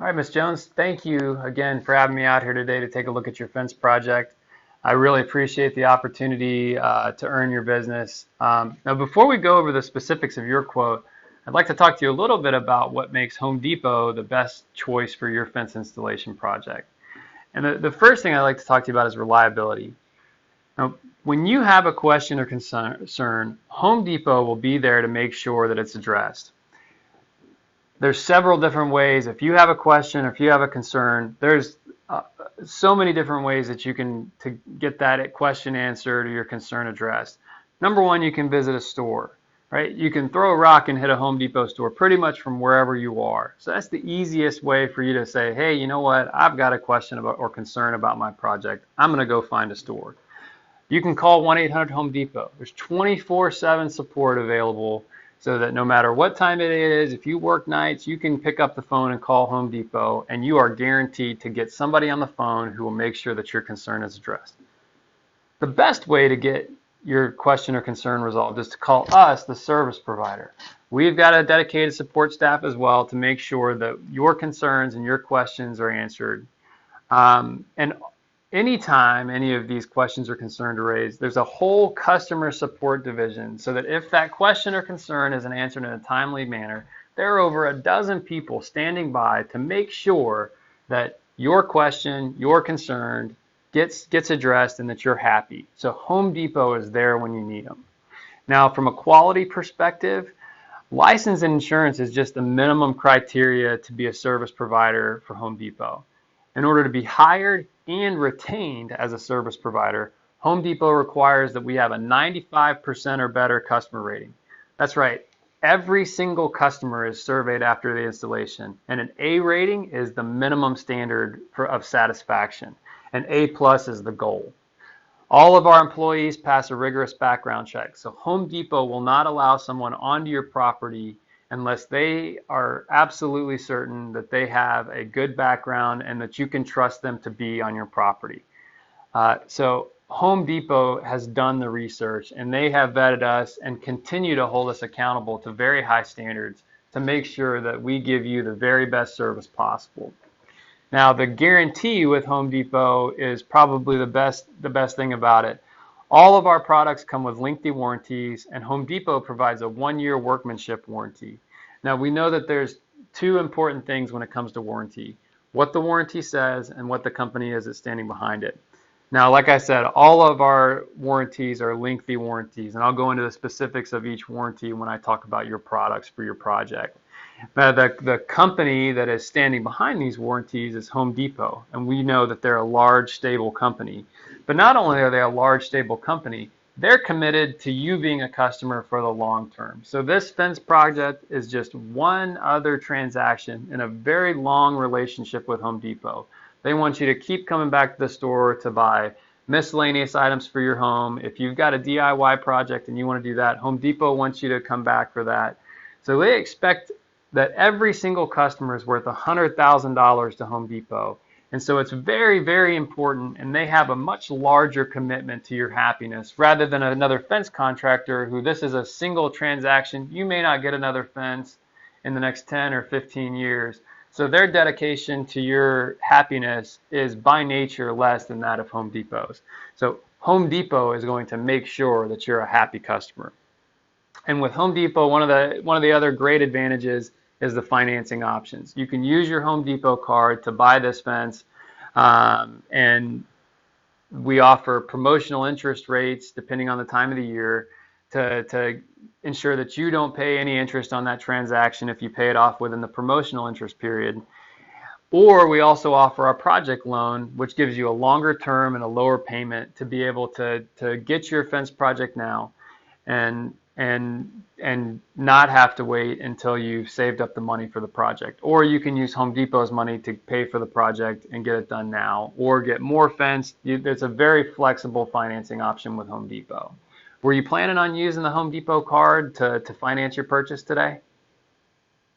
All right, Ms. Jones, thank you again for having me out here today to take a look at your fence project. I really appreciate the opportunity to earn your business. Now, before we go over the specifics of your quote, I'd like to talk to you a little bit about what makes Home Depot the best choice for your fence installation project. And the first thing I'd like to talk to you about is reliability. Now, when you have a question or concern, Home Depot will be there to make sure that it's addressed. There's several different ways. If you have a question or if you have a concern, there's so many different ways that you can to get that question answered or your concern addressed. Number one, you can visit a store, right? You can throw a rock and hit a Home Depot store pretty much from wherever you are. So that's the easiest way for you to say, hey, you know what? I've got a question about or concern about my project. I'm going to go find a store. You can call 1-800-HOME Depot. There's 24/7 support available so that no matter what time it is, if you work nights, you can pick up the phone and call Home Depot, and you are guaranteed to get somebody on the phone who will make sure that your concern is addressed. The best way to get your question or concern resolved is to call us, the service provider. We've got a dedicated support staff as well to make sure that your concerns and your questions are answered. And anytime any of these questions or concerns are raised, there's a whole customer support division so that if that question or concern isn't answered in a timely manner, there are over a dozen people standing by to make sure that your question, your concern gets addressed and that you're happy. So Home Depot is there when you need them. Now, from a quality perspective, license and insurance is just the minimum criteria to be a service provider for Home Depot. In order to be hired and retained as a service provider, Home Depot requires that we have a 95% or better customer rating. That's right. Every single customer is surveyed after the installation, and an A rating is the minimum standard of satisfaction. An A plus is the goal. All of our employees pass a rigorous background check, so Home Depot will not allow someone onto your property unless they are absolutely certain that they have a good background and that you can trust them to be on your property. So Home Depot has done the research, and they have vetted us and continue to hold us accountable to very high standards to make sure that we give you the very best service possible. Now, the guarantee with Home Depot is probably the best thing about it. All of our products come with lengthy warranties, and Home Depot provides a 1-year workmanship warranty. Now, we know that there's two important things when it comes to warranty: what the warranty says and what the company is that's standing behind it. Now, like I said, all of our warranties are lengthy warranties, and I'll go into the specifics of each warranty when I talk about your products for your project. Now, the company that is standing behind these warranties is Home Depot, and we know that they're a large, stable company. But not only are they a large, stable company, they're committed to you being a customer for the long term. So this fence project is just one other transaction in a very long relationship with Home Depot. They want you to keep coming back to the store to buy miscellaneous items for your home. If you've got a DIY project and you want to do that, Home Depot wants you to come back for that. So they expect that every single customer is worth $100,000 to Home Depot. And so it's very, very important, and they have a much larger commitment to your happiness rather than another fence contractor who this is a single transaction. You may not get another fence in the next 10 or 15 years. So their dedication to your happiness is by nature less than that of Home Depot's. So Home Depot is going to make sure that you're a happy customer. And with Home Depot, one of the other great advantages is the financing options. You can use your Home Depot card to buy this fence, and we offer promotional interest rates depending on the time of the year to ensure that you don't pay any interest on that transaction if you pay it off within the promotional interest period. Or we also offer our project loan, which gives you a longer term and a lower payment to be able to get your fence project now and not have to wait until you've saved up the money for the project. Or you can use Home Depot's money to pay for the project and get it done now, or get more fence. There's a very flexible financing option with Home Depot. Were you planning on using the Home Depot card to finance your purchase today?